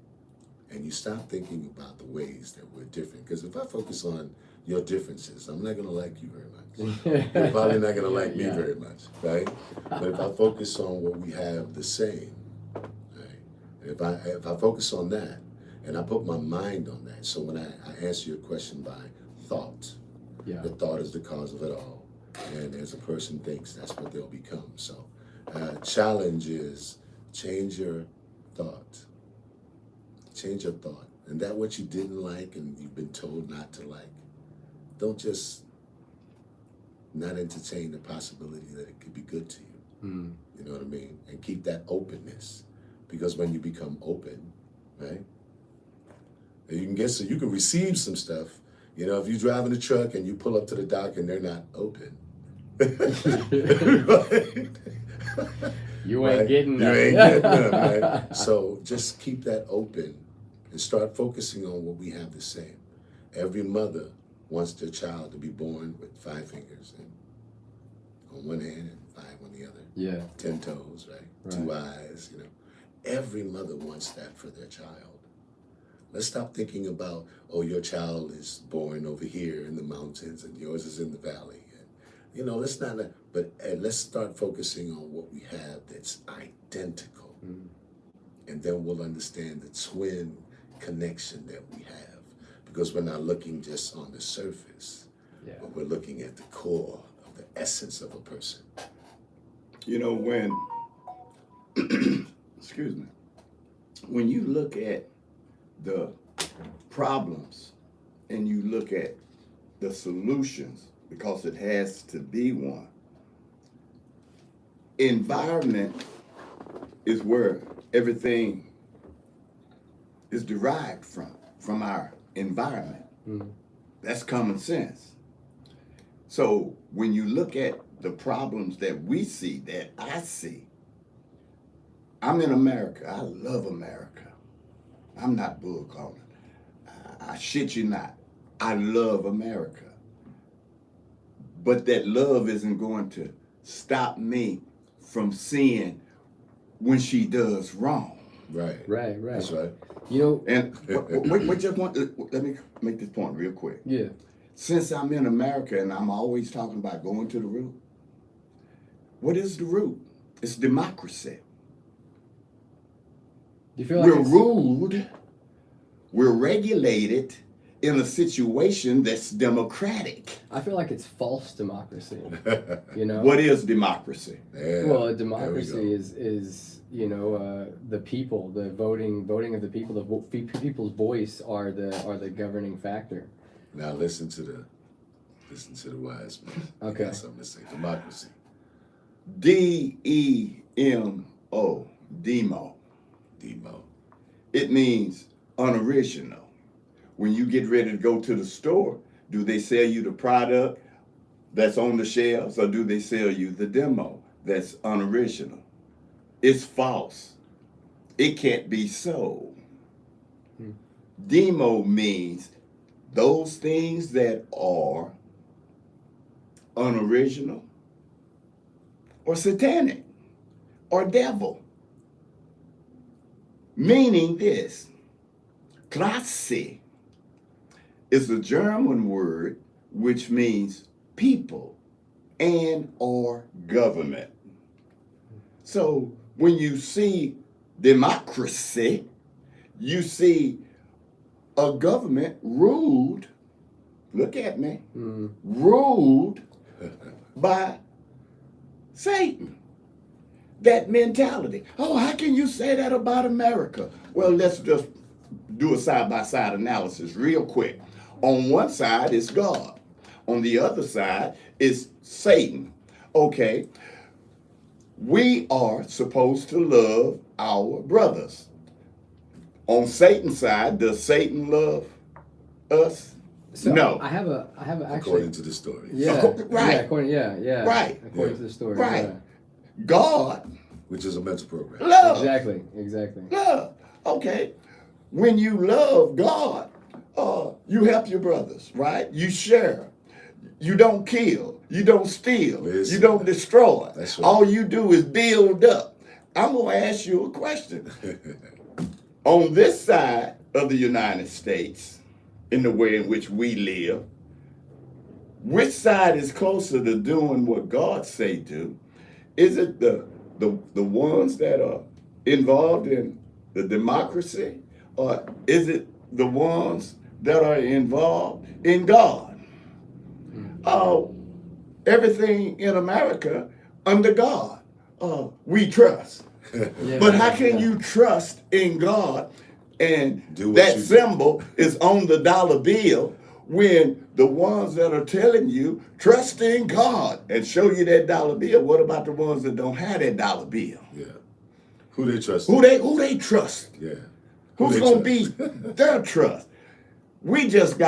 and you stop thinking about the ways that we're different, because if I focus on your differences, I'm not going to like you very much. You're probably not going to like me very much, right? But if I focus on what we have the same, right? If I focus on that, and I put my mind on that, so when I answer your question by thought, Yeah. the thought is the cause of it all. And as a person thinks, that's what they'll become. So challenge is change your thought. Change your thought. And that what you didn't like and you've been told not to like, don't just not entertain the possibility that it could be good to you. You know what I mean? And keep that openness. Because when you become open, right? You can receive some stuff. If you're driving a truck and you pull up to the dock and they're not open. You ain't right? getting You that. ain't getting them, right? So just keep that open and start focusing on what we have the same. Every mother wants their child to be born with 5 fingers and on one hand and 5 on the other. Yeah. 10 toes, right? 2 eyes, Every mother wants that for their child. Let's stop thinking about, your child is born over here in the mountains and yours is in the valley. And, let's not, but let's start focusing on what we have that's identical. And then we'll understand the twin connection that we have. because we're not looking just on the surface, Yeah. but we're looking at the core of the essence of a person. You know, when, excuse me, when you look at the problems and you look at the solutions, because it has to be one, environment is where everything is derived from our environment. That's common sense. So when you look at the problems that we see, that I see, I'm in America. I love America. I'm not bull calling. I shit you not. I love America. But that love isn't going to stop me from seeing when she does wrong. Right. Right. That's right. You know. And wait just one, let me make this point real quick. Yeah. Since I'm in America and I'm always talking about going to the root, what is the root? It's democracy. Do you feel like We're it's, ruled, we're regulated in a situation that's democratic. I feel like it's false democracy. You know. What is democracy? Yeah, Well, a there we democracy go. is the people, the voting of the people, people's voice are the governing factor. Now listen to the wise man. He Okay. got something to say. Democracy. DEMO, demo. Demo. It means unoriginal. When you get ready to go to the store, do they sell you the product that's on the shelves, or do they sell you the demo that's unoriginal? It's false. It can't be sold. Demo means those things that are unoriginal or satanic or devil. Meaning this, Klasse is a German word which means people and or government. So when you see democracy, you see a government ruled, look at me, ruled by Satan. That mentality. Oh, how can you say that about America? Well, let's just do a side-by-side analysis real quick. On one side is God. On the other side is Satan. Okay, we are supposed to love our brothers. On Satan's side, does Satan love us? So No. I have actually. According to the story. Yeah. Right. Yeah. According. Yeah. Right. According Yeah. to the story. Right. Yeah. God, Which is a mental program. love. Exactly. Love. Okay. When you love God, you help your brothers, right? You share. You don't kill. You don't steal. Listen. You don't destroy. That's right. All you do is build up. I'm going to ask you a question. On this side of the United States, in the way in which we live, which side is closer to doing what God say do? Is it the ones that are involved in the democracy, or is it the ones that are involved in God? Everything in America under God, we trust. Yeah, But how can yeah. you trust in God and Do what that you do. symbol is on the dollar bill when the ones that are telling you trust in God and show you that dollar bill? What about the ones that don't have that dollar bill? Yeah. Who they trust? Who they trust? Yeah. Who's they gonna be trust? their trust? We just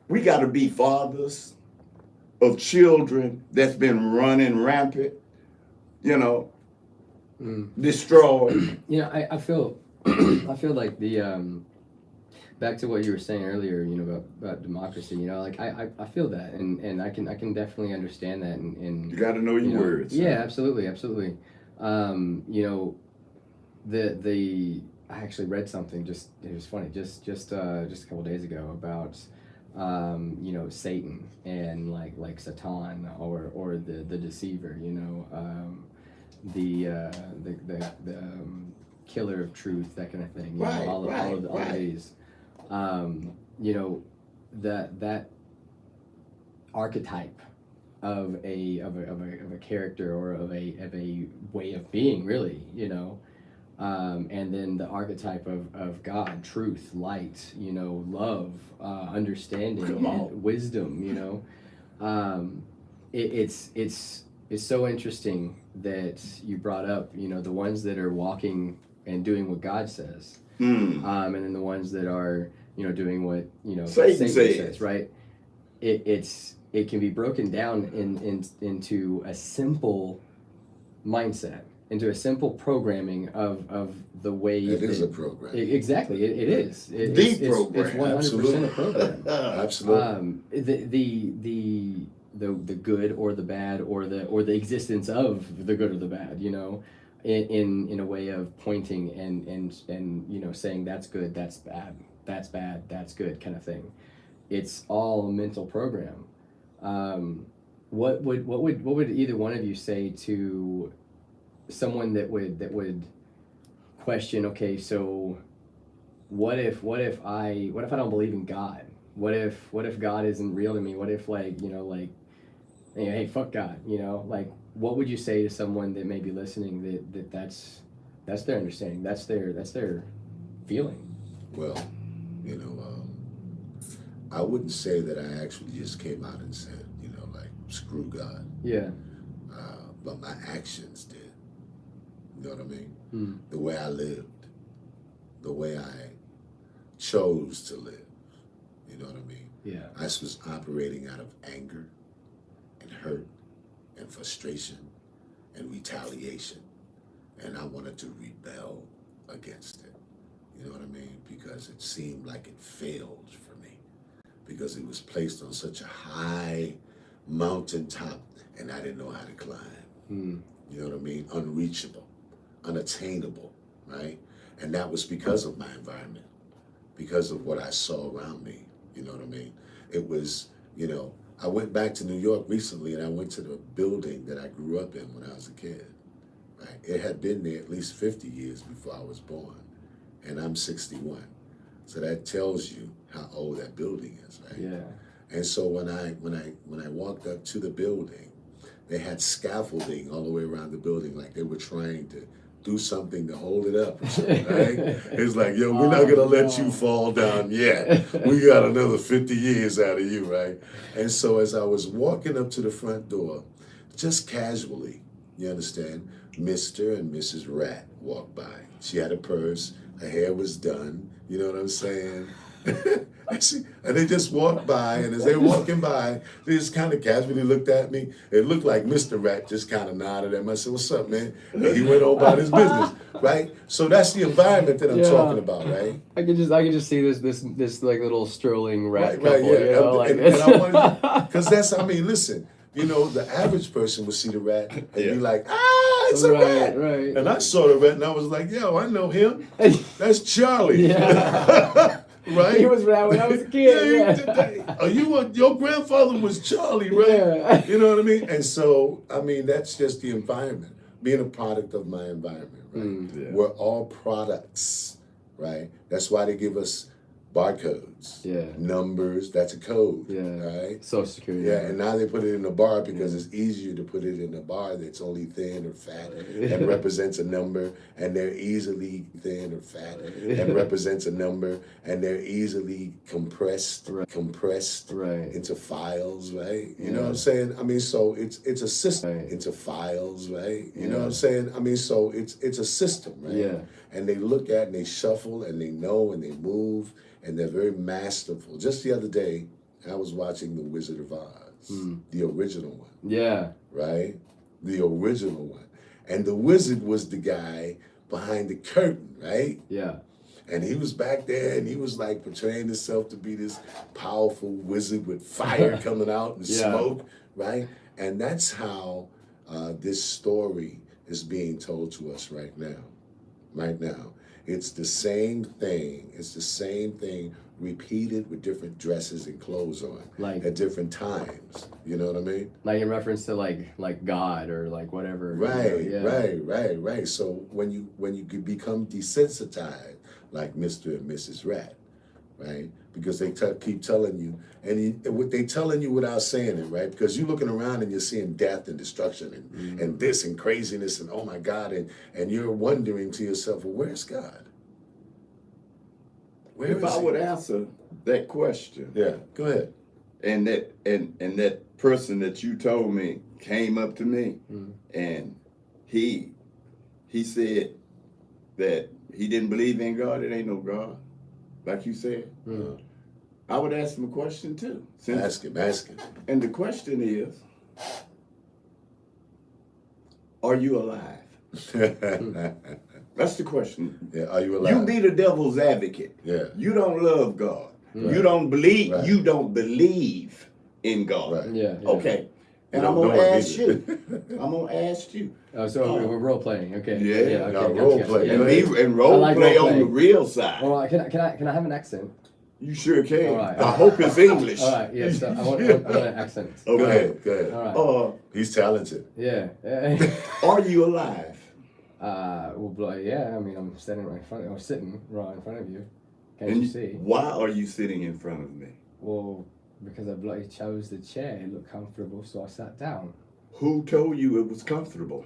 we gotta be fathers of children that's been running rampant, destroyed. You know, I feel I feel like the back to what you were saying earlier, about democracy, like I feel that, and I can definitely understand that, and You gotta know your words. yeah, absolutely. I actually read something, it was funny, just a couple days ago about Satan and like Satan or the deceiver, the killer of truth, that kind of thing. Right, All right, of right. these. that archetype of a character, or of a way of being, really, you know. And then the archetype of God, truth, light, you know, love, understanding, Come on. and wisdom, you know. It's so interesting that you brought up, you know, the ones that are walking and doing what God says, and then the ones that are, you know, doing what, you know, Satan says. says, right? It can be broken down into a simple mindset, into a simple programming of the way It is a program. Exactly, it is. The program. It's 100% a program. Absolutely. The good or the bad, or the existence of the good or the bad, you know, in a way of pointing and you know, saying that's good, that's bad, that's good, kind of thing. It's all a mental program. What would either one of you say to someone that would question, okay, so what if I don't believe in God? What if God isn't real to me? What if, like, you know, like, hey, fuck God, you know? Like, what would you say to someone that may be listening that's their understanding, that's their feeling? Well, you know, I wouldn't say that I actually just came out and said, you know, like, screw God. Yeah. But my actions did. You know what I mean? Mm. The way I lived, the way I chose to live. You know what I mean? Yeah. I was operating out of anger and hurt and frustration and retaliation. And I wanted to rebel against it. You know what I mean? Because it seemed like it failed for me. Because it was placed on such a high mountaintop and I didn't know how to climb. Mm. You know what I mean? Unreachable, unattainable, right? And that was because of my environment, because of what I saw around me. You know what I mean? It was, you know, I went back to New York recently and I went to the building that I grew up in when I was a kid, right? It had been there at least 50 years before I was born, and I'm 61. So that tells you how old that building is, right? Yeah. And so when I walked up to the building, they had scaffolding all the way around the building, like they were trying to do something to hold it up, or something, right? It's like, yo, we're not gonna let you fall down yet. We got another 50 years out of you, right? And so as I was walking up to the front door, just casually, you understand, Mr. and Mrs. Rat walked by. She had a purse, her hair was done, you know what I'm saying? And they just walked by, and as they were walking by, they just kind of casually looked at me. It looked like Mr. Rat just kind of nodded at me. I said, "What's up, man?" And he went on about his business, right? So that's the environment that I'm talking about, right? I could just see this like little strolling rat Right, couple, you know, like and this. I wanted, because that's, I mean, listen, you know, the average person would see the rat and be like, "Ah, it's a rat!" Right. And I saw the rat, and I was like, "Yo, I know him. That's Charlie." Yeah. Right? He was rat when I was a kid. Your grandfather was Charlie, right? Yeah. You know what I mean? And so, I mean, that's just the environment, being a product of my environment, right? Yeah. We're all products, right? That's why they give us barcodes, numbers. That's a code, right? Social Security. Yeah, and now they put it in a bar because it's easier to put it in a bar that's only thin or fat and represents a number, and they're easily thin or fat and represents a number, and they're easily compressed into files, right? You know what I'm saying? I mean, so it's a system into files, right? You know what I'm saying? I mean, so it's a system, right? Yeah. And they look at and they shuffle and they know and they move. And they're very masterful. Just the other day, I was watching The Wizard of Oz, the original one. Yeah. Right? The original one. And the wizard was the guy behind the curtain, right? Yeah. And he was back there and he was like portraying himself to be this powerful wizard with fire coming out and smoke, right? And that's how this story is being told to us right now. Right now. It's the same thing. It's the same thing repeated with different dresses and clothes on, like at different times. You know what I mean? Like in reference to like God or like whatever. Right, you know, right. So when you become desensitized, like Mr. and Mrs. Rat, right? because they keep telling you, and they telling you without saying it, right? Because you're looking around and you're seeing death and destruction and this and craziness and oh my God, and you're wondering to yourself, well, where's God? Where If is I he? would answer that question, Yeah, go ahead. and that person that you told me came up to me, and he said that he didn't believe in God. It ain't no God, like you said. I would ask him a question too. Ask him. And the question is, are you alive? That's the question. Yeah, are you alive? You be the devil's advocate. Yeah. You don't love God. Right. You don't believe. Right. You don't believe in God. Right. Yeah. Okay. And You I'm don't gonna know him ask either. you. I'm gonna ask you. Oh, so we're role playing. Okay. Yeah. Okay. No, gotcha, role gotcha. play. Yeah. And Right. me and role I like play role on the play. real side. All right. Can I have an accent? You sure can. All right. I hope it's English. All right. Yeah. So I want an accent. Okay. Go ahead. Go ahead. All right. He's talented. Yeah. Are you alive? Well, yeah. I mean, I'm standing right in front. I'm sitting right in front of you. Can't And you see? why are you sitting in front of me? Well, because I bloody chose the chair. It looked comfortable, so I sat down. Who told you it was comfortable?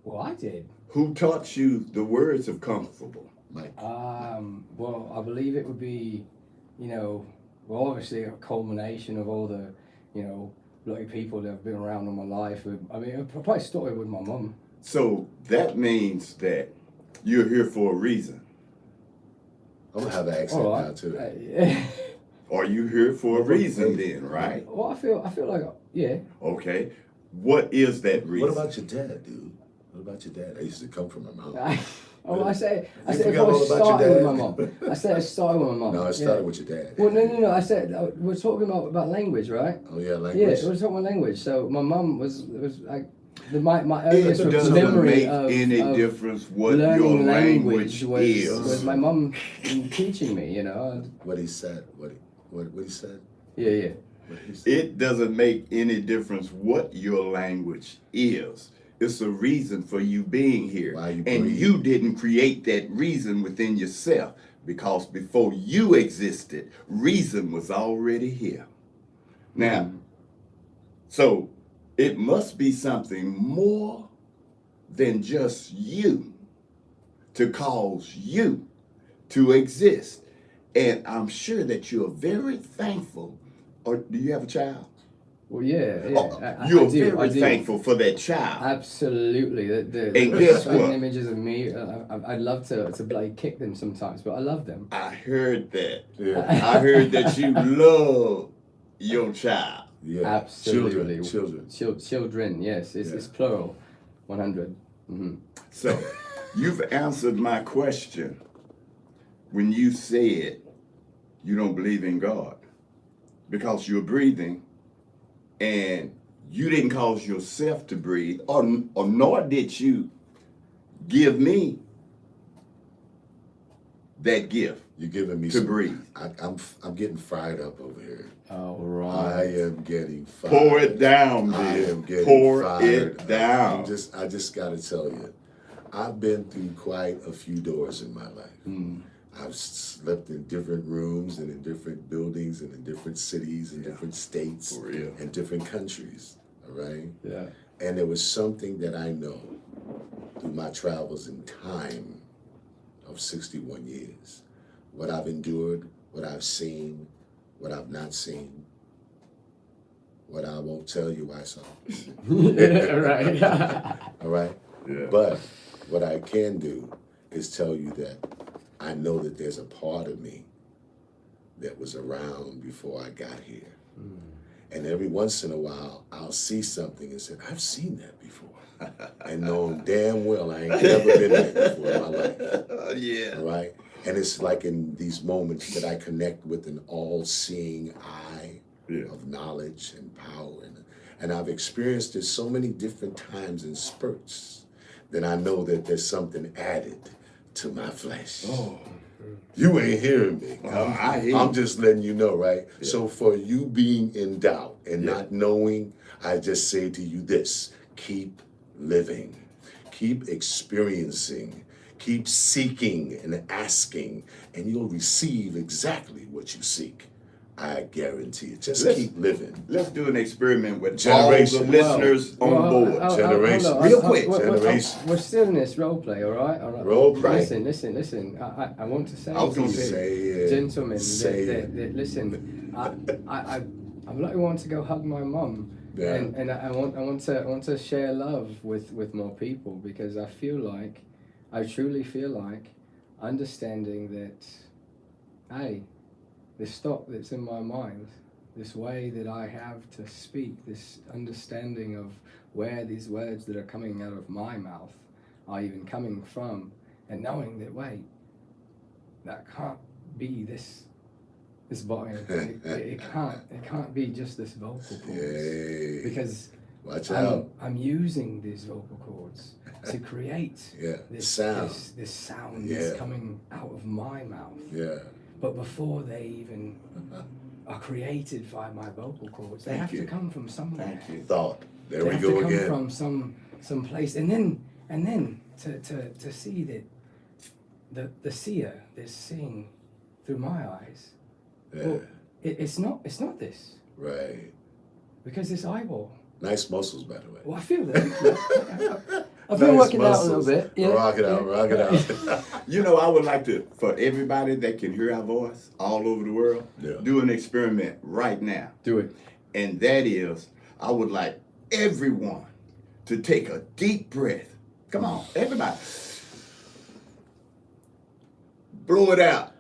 Well, I did. Who taught you the words of comfortable? Mike. Well, I believe it would be, well, obviously a culmination of all the, bloody people that have been around all my life. I mean, I probably started with my mum. So that means that you're here for a reason. I'm gonna have an accent All now right. too. Are you here for a reason then, right? Well, I feel like, yeah. Okay. What is that reason? What about your dad, dude? What about your dad? I used to come from my mom. I said You if I forgot all was about your starting with dad? my mum. I said I started with my mum. No, it started with your dad. Well, no. I said we're talking about language, right? Oh yeah, Yeah, language. we're talking about language. So my mum was like my earliest It memory doesn't make of any difference what your learning language was is. my mum teaching me. What he said. What he said. Yeah. What he said. It doesn't make any difference what your language is. It's a reason for you being here. Why you And breathe. you didn't create that reason within yourself, because before you existed, reason was already here. Now, so it must be something more than just you to cause you to exist. And I'm sure that you're very thankful. Or do you have a child? Well, yeah. You're I do. very thankful for that child. Absolutely. And guess certain what? images of me, I'd love to bloody kick them sometimes, but I love them. I heard that. Yeah. I heard that you love your child. Yeah. Absolutely. Children. Children, yes. It's plural. 100. Mm-hmm. So you've answered my question when you said you don't believe in God because you're breathing and you didn't cause yourself to breathe, or nor did you give me that gift You're giving me to some. breathe. I'm getting fired up over here. All I right. am getting fired. Pour it down, I dear. am getting Pour fired it up. down. I just gotta tell you, I've been through quite a few doors in my life. I've slept in different rooms and in different buildings and in different cities and different states For real. and different countries. All right. Yeah. And there was something that I know through my travels in time of 61 years. What I've endured, what I've seen, what I've not seen, what I won't tell you I saw. Right. All right? Yeah. But what I can do is tell you that I know that there's a part of me that was around before I got here. And every once in a while, I'll see something and say, I've seen that before. And knowing damn well I ain't never been there before in my life. Yeah. All right? And it's like in these moments that I connect with an all-seeing eye of knowledge and power. And I've experienced it so many different times in spurts that I know that there's something added to my flesh. Oh. You ain't hearing me. I hear I'm you. just letting you know, right? So for you being in doubt and not knowing, I just say to you this: keep living, keep experiencing, Keep seeking and asking, and you'll receive exactly what you seek. I guarantee it. Just Let's- keep living. Let's do an experiment with Generation. all the listeners on board. Generation. Real quick, generation. We're still in this role play, all right? All right. Role play. Listen. I want to say I was to gonna you, say it. gentlemen, Say that listen, I really want to go hug my mum. Yeah. And I want to share love with more people, because I truly feel like understanding that, hey, this thought that's in my mind, this way that I have to speak, this understanding of where these words that are coming out of my mouth are even coming from, and knowing that, wait, that can't be this volume. It can't be just this vocal cords. Yay. Because Watch out. I'm using these vocal cords to create Yeah. this Sound. this sound Yeah. that's coming out of my mouth. Yeah. But before they even are created by my vocal cords, they Thank have you. to come from somewhere. Thank you. Thought. There They we have go to come again. from some place, and then to see that the seer that's seeing through my eyes. Yeah. Well, it's not this, Right. because this eyeball. Nice muscles, by the way. Well, I feel that. I've been Nice working out a little muscles. bit. Yeah, Rock it out, yeah. rock it out. You know, I would like to, for everybody that can hear our voice all over the world, Yeah. do an experiment right now. Do it. And that is, I would like everyone to take a deep breath. Come on, everybody. Blow it out.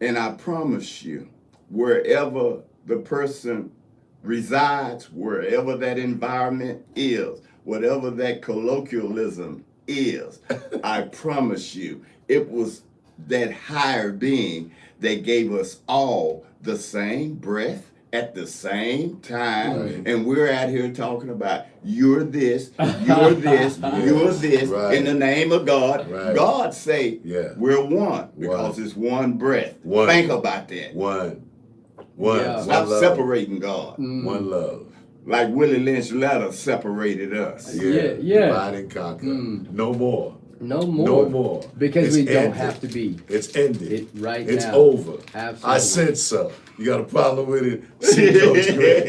And I promise you, wherever the person resides, wherever that environment is, whatever that colloquialism is, I promise you, it was that higher being that gave us all the same breath at the same time. Right. And we're out here talking about you're this, you're this, you're this, Right. in the name of God. Right. God say Yeah. we're one because One. it's one breath. One. Think about that. One. Yeah. Stop love. separating God. One love. Like Willie Lynch letter separated us. Yeah. Divide and conquer. No more. No more. No more. Because It's we don't ended. have to be. It's ended. It right it's now. over. Absolutely. I said so. You got a problem with it? See Coach Greg.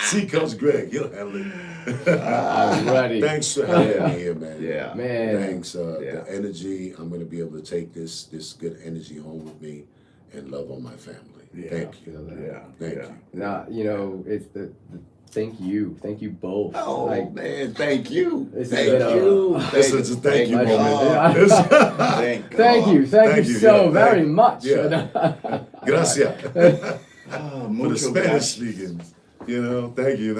See Coach Greg. He'll handle it. I'm ready. Thanks for having me here, man. Yeah. Man. Thanks. Yeah. The energy. I'm going to be able to take this good energy home with me and love on my family. Yeah. Thank you. Feel that. Yeah. Thank yeah. you. Nah, you know, it's the thank you both. Oh Like, man, thank you. This Thank has been you. This is a thank you God. moment. Thank thank God. you Thank you, so yeah, very thank- much. yeah. Gracias. Oh, For the mucho Spanish gracias. speaking. You know, thank you.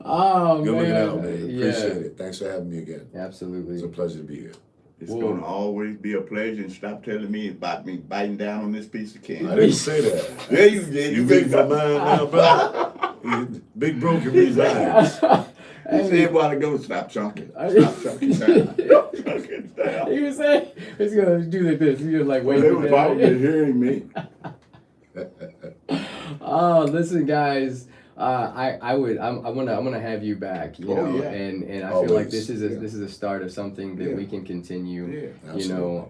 Oh Good man, looking out, man. Yeah. Appreciate it. Thanks for having me again. It's Absolutely. a pleasure to be here. It's Whoa. gonna always be a pleasure, and stop telling me about me biting down on this piece of I candy. didn't say that. Yeah, you did. You said read my mind now, brother? Big Bro can read minds. You said a while ago, stop chunking. Stop chunking down. Stop chunking down. He was saying he's gonna do like this. He was like Well, waiting. they were probably hearing me. Oh, listen, guys. I'm gonna have you back, you Oh, know, yeah. and I feel like Always. this is a start of something that Yeah. we can continue. Yeah. You know,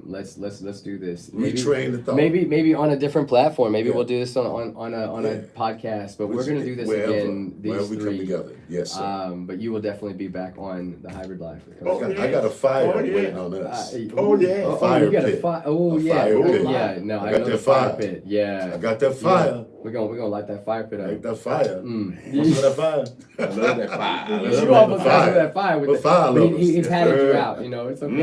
let's do this. Retrain the thought. Maybe on a different platform. Maybe Yeah. we'll do this on a Yeah. podcast. But we're gonna do this Wherever. again. These Wherever we come three. together. Yes, sir. But you will definitely be back on the Hybrid Life. Oh, yeah. I got a fire Oh, yeah. waiting on us. Oh, yeah. Oh, Fire you got pit. a fire. Oh A yeah. fire Oh, pit. yeah. No, I I got know the that fire fire. pit. Yeah. I got that fire. We're gonna light that fire pit up. Like that fire. Mm. What's that fire? I love that fire. I You love Listen, you man, almost the got fire. to that fire with The the fire but lovers. he's Yes, had you sir. out, you know. It's okay.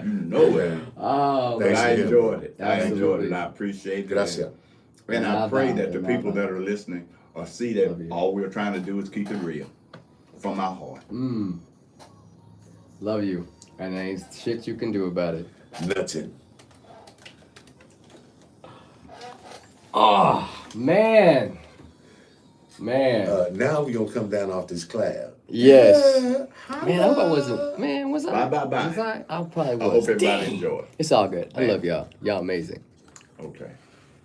You know it. Oh, But Thanks I again, enjoyed bro. it. I enjoyed it. Absolutely. And I appreciate it. Gracias. And I Nada, pray that the nada. people that are listening or see that Love you. all we're trying to do is keep it real from our heart. love you, and there ain't shit you can do about it. Nothing. Oh man. Now we gonna come down off this cloud. Yes. Yeah. Man, I hope I wasn't. Man, was I? Bye. Was I? I probably I was. hope everybody Dang. enjoyed. It's all good. I Thank love y'all. Y'all amazing. Okay.